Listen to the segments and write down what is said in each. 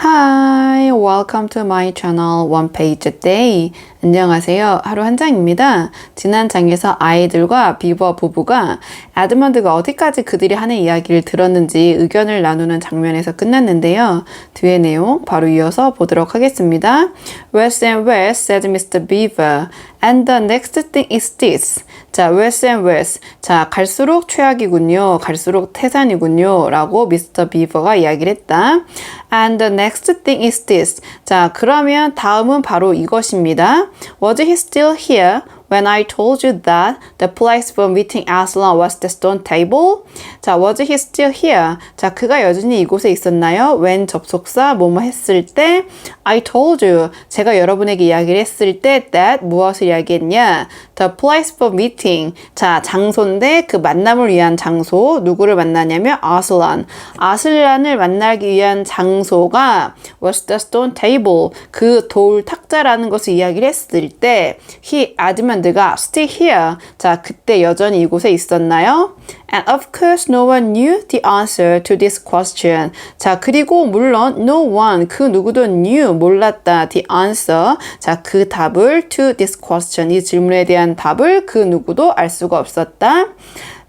Hi, welcome to my channel One Page a Day. 안녕하세요. 하루 한 장입니다. 지난 장에서 아이들과 비버 부부가 에드먼드가 어디까지 그들이 하는 이야기를 들었는지 의견을 나누는 장면에서 끝났는데요. 뒤의 내용 바로 이어서 보도록 하겠습니다. Worse and worse, said Mr. Beaver. And the next thing is this. 자, worse and worse. 자, 갈수록 최악이군요. 갈수록 태산이군요. 라고 미스터 비버가 이야기를 했다. And the next thing is this. 자, 그러면 다음은 바로 이것입니다. Was he still here when I told you that the place for meeting Aslan was the stone table? 자, was he still here? 자, 그가 여전히 이곳에 있었나요? when 접속사 뭐뭐 했을 때 I told you. 제가 여러분에게 이야기를 했을 때 that 무엇을 이야기했냐? The place for meeting. 자, 장소인데 그 만남을 위한 장소. 누구를 만나냐면 Aslan. 아슬란을 만나기 위한 장소가 was the stone table. 그 돌 탁자라는 것을 이야기를 했을 때 he adamant가 still here. 자, 그때 여전히 이곳에 있었나요? And of course no one knew the answer to this question. 자, 그리고 물론 no one, 그 누구도 knew, 몰랐다. The answer. 자, 그 답을 to this question. 이 질문에 대한 답을 그 누구도 알 수가 없었다.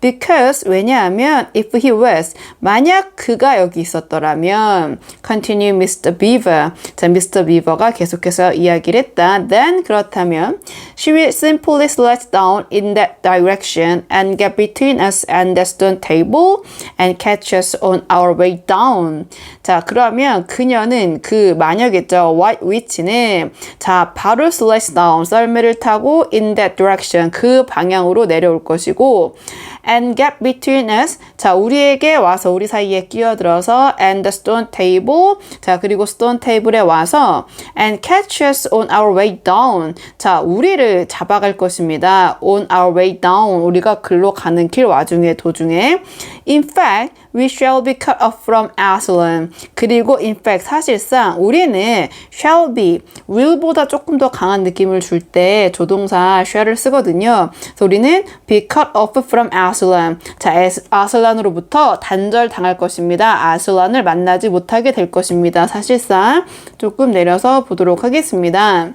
Because 왜냐하면 if he was 만약 그가 여기 있었더라면 continue Mr. Beaver 자 Mr. Beaver가 계속해서 이야기를 했다 then 그렇다면 she will simply slide down in that direction and get between us and the stone table and catch us on our way down 자 그러면 그녀는 그 만약이죠 which는 자 바로 slide down 썰매를 타고 in that direction 그 방향으로 내려올 것이고 and get between us. 자, 우리에게 와서 우리 사이에 끼어들어서 and the stone table. 자, 그리고 stone table에 와서 and catch us on our way down. 자, 우리를 잡아갈 것입니다. on our way down. 우리가 글로 가는 길 와중에 도중에 in fact, we shall be cut off from Aslan. 그리고 in fact, 사실상 우리는 shall be, will보다 조금 더 강한 느낌을 줄 때 조동사 shall을 쓰거든요. 그래서 우리는 be cut off from Aslan. 자, 아슬란으로부터 단절당할 것입니다. 아슬란을 만나지 못하게 될 것입니다. 사실상 조금 내려서 보도록 하겠습니다.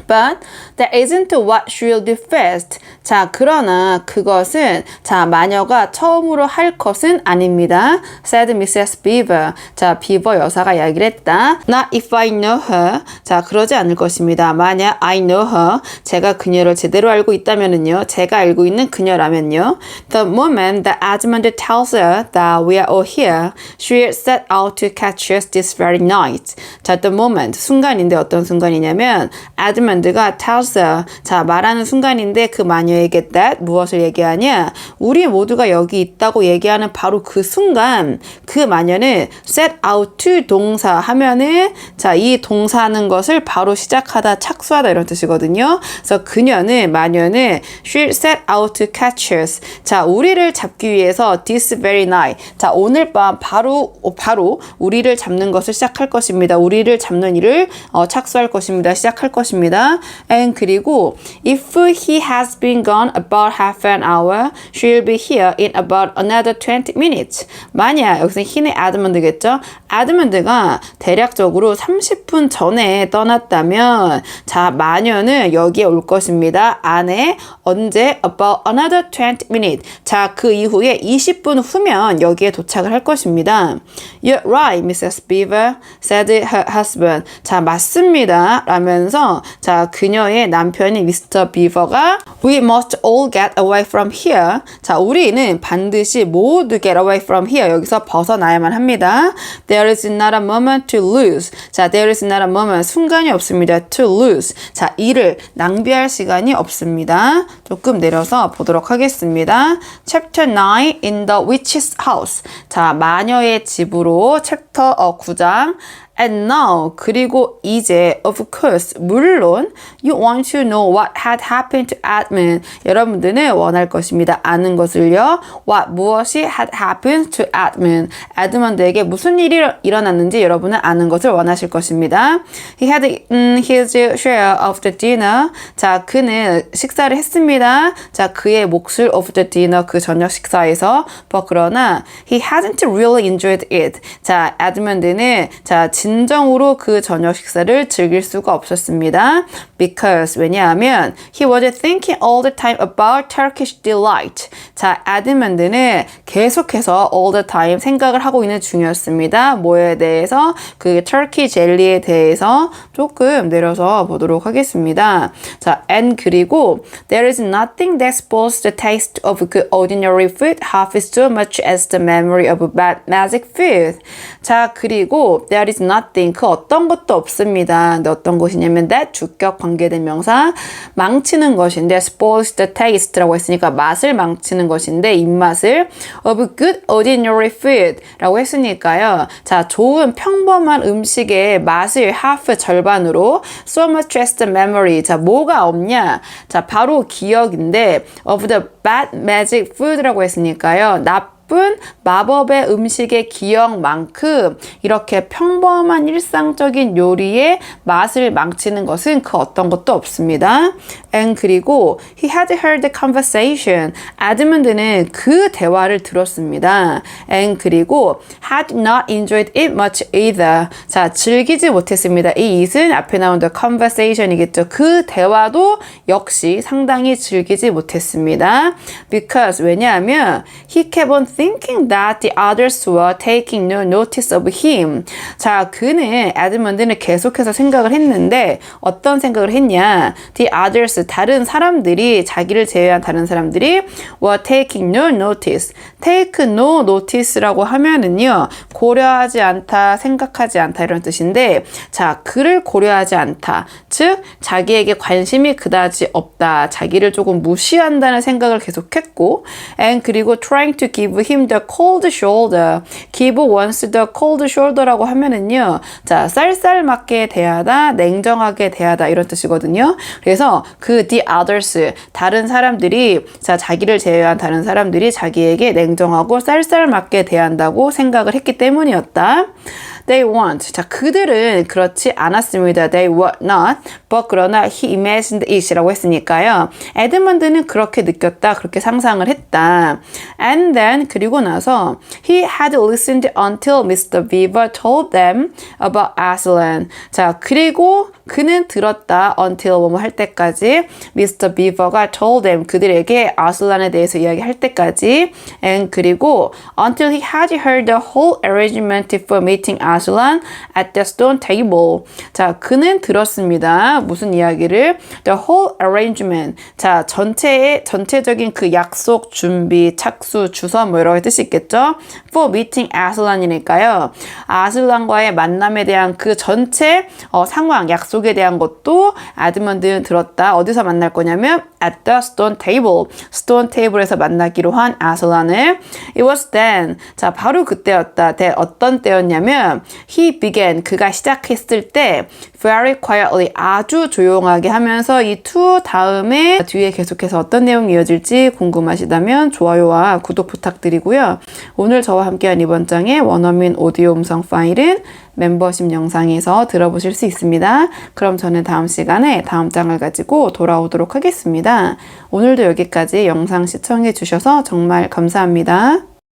But that isn't what she'll do first. 자, 그러나 그것은 자, 마녀가 처음으로 할 것은 아닙니다. said Mrs. Beaver. 자, 비버 여사가 이야기를 했다. Not if I know her. 자, 그러지 않을 것입니다. 만약 I know her. 제가 그녀를 제대로 알고 있다면은요. 제가 알고 있는 그녀라면요. The moment that Edmund tells her that we are all here, she'll set out to catch us this very night. 자, the moment. 순간인데 어떤 순간이냐면 에드먼드가 tells her, 자 말하는 순간인데 그 마녀에게 that 무엇을 얘기하냐? 우리 모두가 여기 있다고 얘기하는 바로 그 순간 그 마녀는 set out to 동사 하면은 자 이 동사하는 것을 바로 시작하다 착수하다 이런 뜻이거든요. 그래서 그녀는 마녀는 she'll set out to catch us. 자 우리를 잡기 위해서 this very night. 자 오늘 밤 바로 우리를 잡는 것을 시작할 것입니다. 우리를 잡는 일을 착수할 것입니다. 시작할 것입니다. And 그리고 if he has been gone about half an hour, she'll be here in about another 20 minutes. 만약 여기서 he는 에드먼드겠죠? 에드먼드가 대략적으로 30분 전에 떠났다면 자 마녀는 여기에 올 것입니다. 안에 언제 about another 20 minutes. 자 그 이후에 20분 후면 여기에 도착을 할 것입니다. You're right, Mrs. Beaver, said her husband. 자 맞습니다. 라면서 자 그녀의 남편인 미스터 비버가 We must all get away from here. 자, 우리는 반드시 모두 get away from here. 여기서 벗어나야만 합니다. There is not a moment to lose. 자, there is not a moment. 순간이 없습니다. To lose. 자, 이를 낭비할 시간이 없습니다. 조금 내려서 보도록 하겠습니다. Chapter 9 in the witch's house. 자, 마녀의 집으로 챕터 9장 And now, 그리고 이제, of course, 물론, you want to know what had happened to Edmund. 여러분들은 원할 것입니다. 아는 것을요. What, 무엇이 had happened to Edmund. 에드먼드에게 무슨 일이 일어났는지 여러분은 아는 것을 원하실 것입니다. He had his share of the dinner. 자, 그는 식사를 했습니다. 자, 그의 몫을 of the dinner, 그 저녁 식사에서. But 그러나, he hadn't really enjoyed it. 자, 에드먼드는, 자, 진정으로 그 저녁 식사를 즐길 수가 없었습니다. Because 왜냐하면 he was thinking all the time about Turkish delight. 자, 에드먼드는 계속해서 all the time 생각을 하고 있는 중이었습니다. 뭐에 대해서? 그 터키 젤리에 대해서 조금 내려서 보도록 하겠습니다. 자, and 그리고 there is nothing that spoils the taste of good ordinary food half so much as the memory of bad magic food. 자, 그리고 there is nothing 그 어떤 것도 없습니다. 근데 어떤 것이냐면 that 주격 관계대명사 망치는 것인데 spoils the taste라고 했으니까 맛을 망치는 것인데 입맛을 of good ordinary food라고 했으니까요. 자, 좋은 평범한 음식의 맛을 half 절반으로 so much as the memory. 자, 뭐가 없냐? 자, 바로 기억인데 of the bad magic food라고 했으니까요. 나쁜 마법의 음식의 기억만큼 이렇게 평범한 일상적인 요리의 맛을 망치는 것은 그 어떤 것도 없습니다. And 그리고 he had heard the conversation. 에드먼드는 그 대화를 들었습니다. And 그리고 had not enjoyed it much either. 자, 즐기지 못했습니다. 이 it은 앞에 나온 the conversation이겠죠. 그 대화도 역시 상당히 즐기지 못했습니다. Because 왜냐하면 he kept on thinking that the others were taking no notice of him. 자, 그는 에드먼드는 계속해서 생각을 했는데 어떤 생각을 했냐? The others 다른 사람들이 자기를 제외한 다른 사람들이 were taking no notice. take no notice라고 하면은요. 고려하지 않다, 생각하지 않다 이런 뜻인데 자, 그를 고려하지 않다. 즉 자기에게 관심이 그다지 없다. 자기를 조금 무시한다는 생각을 계속했고 and 그리고 trying to give him the cold shoulder. give once the cold shoulder라고 하면은요. 자, 쌀쌀맞게 대하다, 냉정하게 대하다 이런 뜻이거든요. 그래서 그 the others, 다른 사람들이 자, 자기를 제외한 다른 사람들이 자기에게 냉정하고 쌀쌀맞게 대한다고 생각을 했기 때문이었다. They weren't. 자, 그들은 그렇지 않았습니다. They were not. But 그러나 he imagined it이라고 했으니까요. 에드먼드는 그렇게 느꼈다. 그렇게 상상을 했다. And then 그리고 나서 he had listened until Mr. Beaver told them about Aslan. 자, 그리고 그는 들었다. until 뭐뭐 할 때까지 Mr. Beaver가 told them 그들에게 아슬란에 대해서 이야기할 때까지 and 그리고 until he had heard the whole arrangement for meeting Aslan at the stone table. 자, 그는 들었습니다. 무슨 이야기를? The whole arrangement. 자, 전체적인 그 약속, 준비, 착수, 주선 뭐 여러 가지 뜻이 있겠죠? For meeting Aslan이니까요. 아슬란과의 만남에 대한 그 전체 상황, 약속에 대한 것도 에드먼드는 들었다. 어디서 만날 거냐면 at the stone table. stone table에서 만나기로 한 아슬란을. It was then. 자, 바로 그때였다. 어떤 때였냐면 he began. 그가 시작했을 때 very quietly. 아주 조용하게 하면서 이 to 다음에 뒤에 계속해서 어떤 내용이 이어질지 궁금하시다면 좋아요와 구독 부탁드리고요. 오늘 저와 함께한 이번 장의 원어민 오디오 음성 파일은 멤버십 영상에서 들어보실 수 있습니다. 그럼 저는 다음 시간에 다음 장을 가지고 돌아오도록 하겠습니다. 오늘도 여기까지 영상 시청해 주셔서 정말 감사합니다.